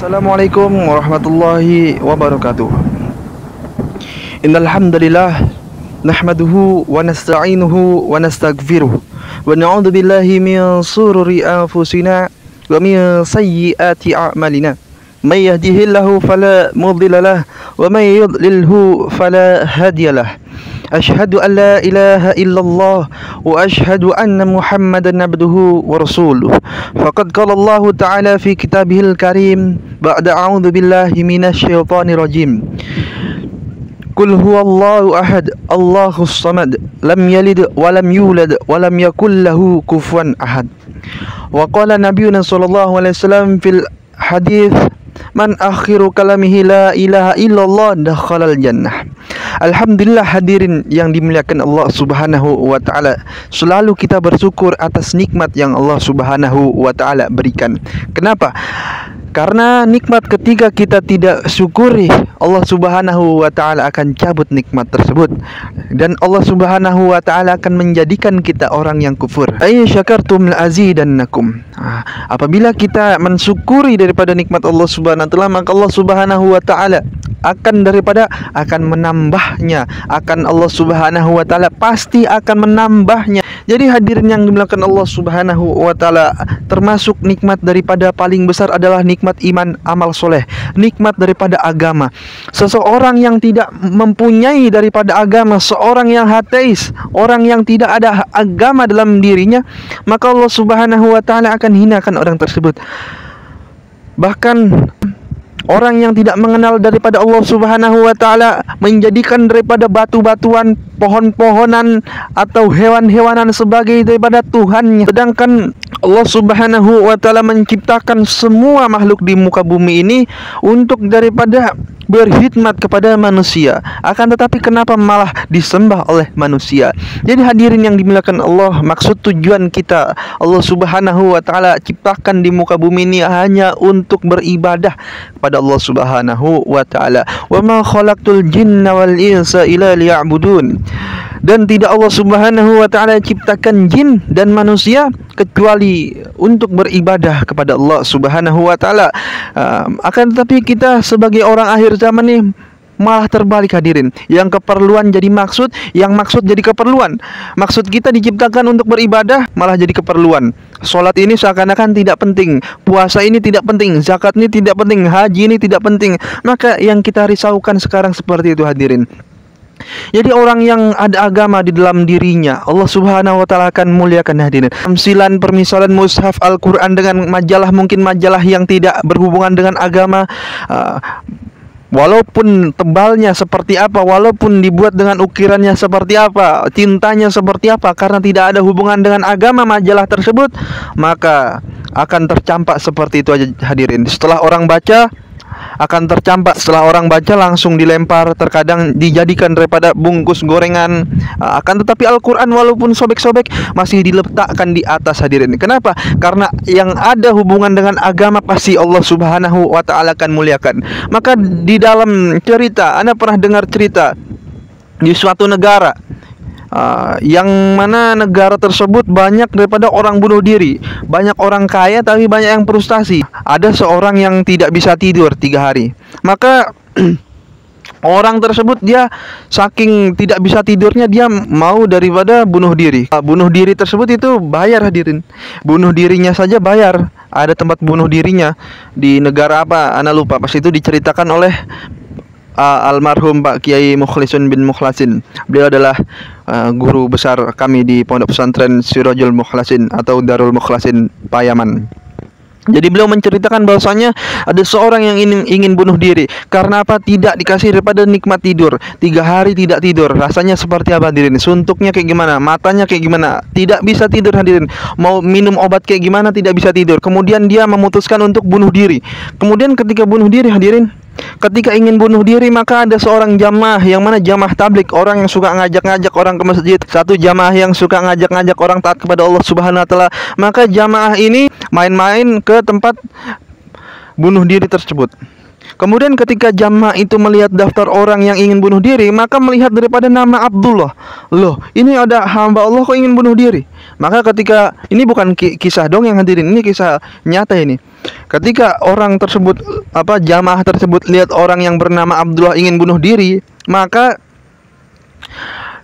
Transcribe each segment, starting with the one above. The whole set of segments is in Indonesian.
Assalamualaikum warahmatullahi wabarakatuh. Innal hamdalillah nahmaduhu wa nasta'inuhu wa nastaghfiruh wa na'udzu billahi min shururi anfusina wa min sayyiati a'malina. May yahdihillahu fala mudilla lahu wa may yudlilhu fala hadiyalah. Asyhadu an la ilaha illallah wa asyhadu anna Muhammadan abduhu wa rasuluh. Faqad qala Allah Ta'ala fi kitabihil karim ba'da a'udzu billahi minasy syaithanir rajim. Qul huwallahu ahad, Allahus samad, lam yalid wa lam yulad wa lam yakul lahu kufuwan ahad. Wa qala nabiyuna sallallahu alaihi wasallam fil hadits, man akhiru kalamihi la ilaha illallah dakhalal jannah. Alhamdulillah hadirin yang dimuliakan Allah Subhanahu wa taala. Selalu kita bersyukur atas nikmat yang Allah Subhanahu wa taala berikan. Kenapa? Karena nikmat ketika kita tidak syukuri, Allah Subhanahu wa taala akan cabut nikmat tersebut dan Allah Subhanahu wa taala akan menjadikan kita orang yang kufur. Ay syakartum la azidannakum. Apabila kita mensyukuri daripada nikmat Allah Subhanahu wa taala, maka Allah Subhanahu wa taala akan menambahnya, akan Allah Subhanahu wa taala pasti akan menambahnya. Jadi hadirin yang dimuliakan Allah Subhanahu wa taala, termasuk nikmat daripada paling besar adalah nikmat iman amal soleh, nikmat daripada agama. Seseorang yang tidak mempunyai daripada agama, seorang yang ateis, orang yang tidak ada agama dalam dirinya, maka Allah Subhanahu wa taala akan hinakan orang tersebut. Bahkan orang yang tidak mengenal daripada Allah Subhanahu wa taala menjadikan daripada batu-batuan, pohon-pohonan atau hewan-hewanan sebagai daripada Tuhannya. Sedangkan Allah Subhanahu wa taala menciptakan semua makhluk di muka bumi ini untuk daripada berkhidmat kepada manusia. Akan tetapi kenapa malah disembah oleh manusia? Jadi hadirin yang dimuliakan Allah, maksud tujuan kita Allah Subhanahu wa taala ciptakan di muka bumi ini hanya untuk beribadah kepada Allah Subhanahu wa taala. Wa ma khalaqtul jinna wal insa illa liya'budun. Dan tidak Allah Subhanahu wa taala ciptakan jin dan manusia kecuali untuk beribadah kepada Allah Subhanahu wa taala. Akan tetapi kita sebagai orang akhir zaman ini malah terbalik hadirin. Yang keperluan jadi maksud, yang maksud jadi keperluan. Maksud kita diciptakan untuk beribadah malah jadi keperluan. Salat ini seakan-akan tidak penting, puasa ini tidak penting, zakat ini tidak penting, haji ini tidak penting. Maka yang kita risaukan sekarang seperti itu hadirin. Jadi orang yang ada agama di dalam dirinya, Allah Subhanahu wa taala akan muliakan hadirin. Tamsilan permisalan mushaf Al-Qur'an dengan majalah, mungkin majalah yang tidak berhubungan dengan agama, walaupun tebalnya seperti apa, walaupun dibuat dengan ukirannya seperti apa, tintanya seperti apa, karena tidak ada hubungan dengan agama majalah tersebut, maka akan tercampak seperti itu aja hadirin. Setelah orang baca akan tercampak, setelah orang baca langsung dilempar, terkadang dijadikan daripada bungkus gorengan. Akan tetapi Al-Quran walaupun sobek-sobek masih diletakkan di atas hadirin. Kenapa? Karena yang ada hubungan dengan agama pasti Allah Subhanahu wa taala akan muliakan. Maka di dalam cerita, Anda pernah dengar cerita di suatu negara, yang mana negara tersebut banyak daripada orang bunuh diri, banyak orang kaya tapi banyak yang frustasi. Ada seorang yang tidak bisa tidur 3 hari. Maka orang tersebut dia saking tidak bisa tidurnya, dia mau daripada bunuh diri. Bunuh diri tersebut itu bayar hadirin. Bunuh dirinya saja bayar. Ada tempat bunuh dirinya di negara apa, Ana lupa. Pas itu diceritakan oleh almarhum Pak Kiai Mukhlisun bin Mukhlasin. Beliau adalah guru besar kami di Pondok Pesantren Sirajul Mukhlasin atau Darul Mukhlasin Payaman. Jadi beliau menceritakan bahwasanya ada seorang yang ingin bunuh diri. Karena apa? Tidak dikasih daripada nikmat tidur. 3 hari tidak tidur. Rasanya seperti apa hadirin? Suntuknya kayak gimana? Matanya kayak gimana? Tidak bisa tidur hadirin. Mau minum obat kayak gimana? Tidak bisa tidur. Kemudian dia memutuskan untuk bunuh diri. Kemudian ketika bunuh diri hadirin, ketika ingin bunuh diri, maka ada seorang jamaah, yang mana jamaah tablik, orang yang suka ngajak-ngajak orang ke masjid. Satu jamaah yang suka ngajak-ngajak orang taat kepada Allah Subhanahu wa taala. Maka jamaah ini main-main ke tempat bunuh diri tersebut. Kemudian ketika jamaah itu melihat daftar orang yang ingin bunuh diri, maka melihat daripada nama Abdullah. Loh, ini ada hamba Allah kok ingin bunuh diri. Maka ketika ini bukan kisah dong yang hadirin, ini kisah nyata ini. Ketika orang tersebut jamaah tersebut lihat orang yang bernama Abdullah ingin bunuh diri, maka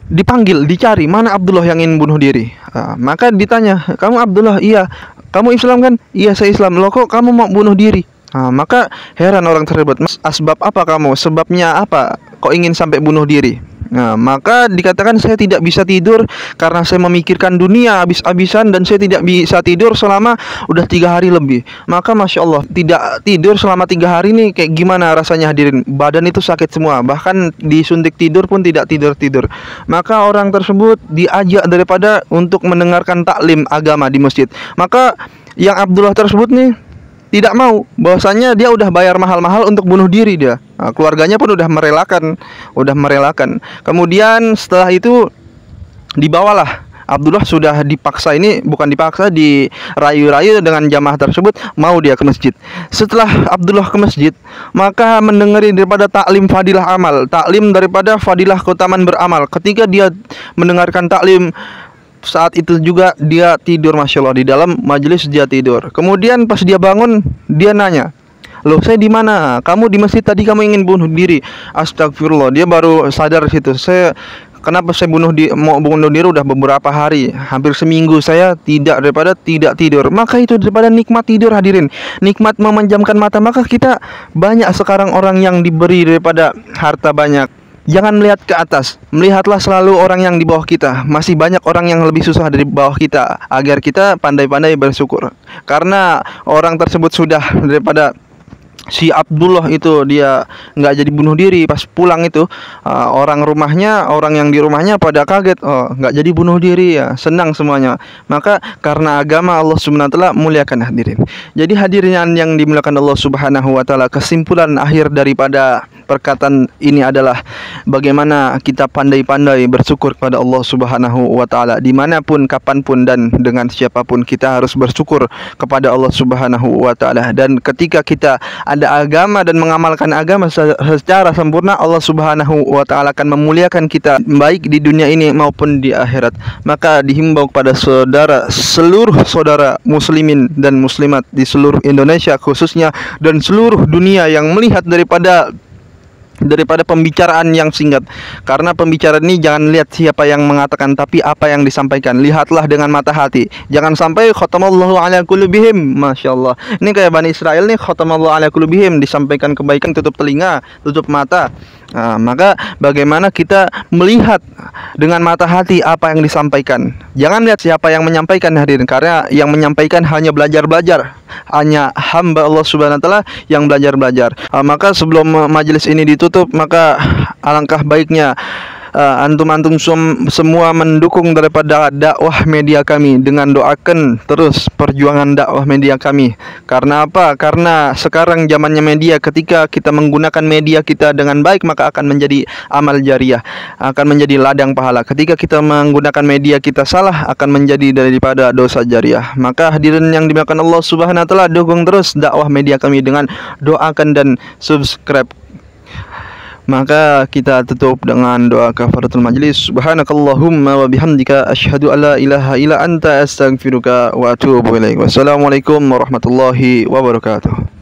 dipanggil, dicari mana Abdullah yang ingin bunuh diri. Maka ditanya, "Kamu Abdullah?" "Iya." "Kamu Islam kan?" "Iya, saya Islam." "Loh, kok kamu mau bunuh diri?" Maka heran orang tersebut, "Mas, asbab apa kamu? Sebabnya apa? Kok ingin sampai bunuh diri?" Maka dikatakan, "Saya tidak bisa tidur karena saya memikirkan dunia habis-habisan dan saya tidak bisa tidur selama udah 3 hari lebih." Maka Masya Allah, tidak tidur selama 3 hari nih kayak gimana rasanya hadirin? Badan itu sakit semua, bahkan disuntik tidur pun tidak tidur-tidur. Maka orang tersebut diajak daripada untuk mendengarkan taklim agama di masjid. Maka yang Abdullah tersebut nih tidak mau, bahwasanya dia udah bayar mahal-mahal untuk bunuh diri dia. Keluarganya pun udah merelakan. Kemudian setelah itu dibawalah Abdullah, sudah dipaksa, ini bukan dipaksa, dirayu-rayu dengan jamaah tersebut, mau dia ke masjid. Setelah Abdullah ke masjid, maka mendengari daripada taklim fadilah amal, taklim daripada fadilah keutamaan beramal. Ketika dia mendengarkan taklim, saat itu juga dia tidur, Masya Allah, di dalam majelis dia tidur. Kemudian pas dia bangun, dia nanya, "Loh, saya di mana? Kamu di masjid, tadi kamu ingin bunuh diri." Astagfirullah, dia baru sadar situ. Kenapa saya mau bunuh diri udah beberapa hari, hampir seminggu saya tidak tidur. Maka itu daripada nikmat tidur hadirin, nikmat memanjamkan mata. Maka kita banyak sekarang orang yang diberi daripada harta banyak. Jangan melihat ke atas, melihatlah selalu orang yang di bawah kita. Masih banyak orang yang lebih susah dari bawah kita, agar kita pandai-pandai bersyukur. Karena orang tersebut sudah daripada si Abdullah itu, dia nggak jadi bunuh diri. Pas pulang itu orang yang di rumahnya pada kaget, nggak jadi bunuh diri, ya senang semuanya. Maka karena agama Allah Subhanahu wa taala muliakan hadirin. Jadi hadirin yang dimuliakan Allah Subhanahu wa taala, kesimpulan akhir daripada perkataan ini adalah bagaimana kita pandai-pandai bersyukur kepada Allah Subhanahu wa taala dimanapun, kapanpun, dan dengan siapapun. Kita harus bersyukur kepada Allah Subhanahu wa taala. Dan ketika kita ada agama dan mengamalkan agama secara sempurna, Allah Subhanahu wa taala akan memuliakan kita baik di dunia ini maupun di akhirat. Maka dihimbau kepada seluruh saudara muslimin dan muslimat di seluruh Indonesia khususnya, dan seluruh dunia yang melihat daripada pembicaraan yang singkat. Karena pembicaraan ini jangan lihat siapa yang mengatakan, tapi apa yang disampaikan. Lihatlah dengan mata hati. Jangan sampai khatamallahu ala qulubihim. Masya Allah, ini kayak Bani Israel nih, khatamallahu ala qulubihim, disampaikan kebaikan tutup telinga, tutup mata. Maka bagaimana kita melihat dengan mata hati apa yang disampaikan. Jangan lihat siapa yang menyampaikan hadirin, karena yang menyampaikan hanya belajar, hanya hamba Allah Subhanahu wa taala yang belajar. Maka sebelum majelis ini ditutup, maka alangkah baiknya antum semua mendukung daripada dakwah media kami dengan doakan terus perjuangan dakwah media kami. Karena apa? Karena sekarang zamannya media, ketika kita menggunakan media kita dengan baik, maka akan menjadi amal jariah, akan menjadi ladang pahala. Ketika kita menggunakan media kita salah, akan menjadi daripada dosa jariah. Maka hadirin yang dimuliakan Allah Subhanahu wa taala, dukung terus dakwah media kami dengan doakan dan subscribe. Maka kita tutup dengan doa kafaratul majlis. Subhanakallahumma wa bihamdika asyhadu an la ilaha illa anta astaghfiruka wa atubu ilaik. Wassalamualaikum warahmatullahi wabarakatuh.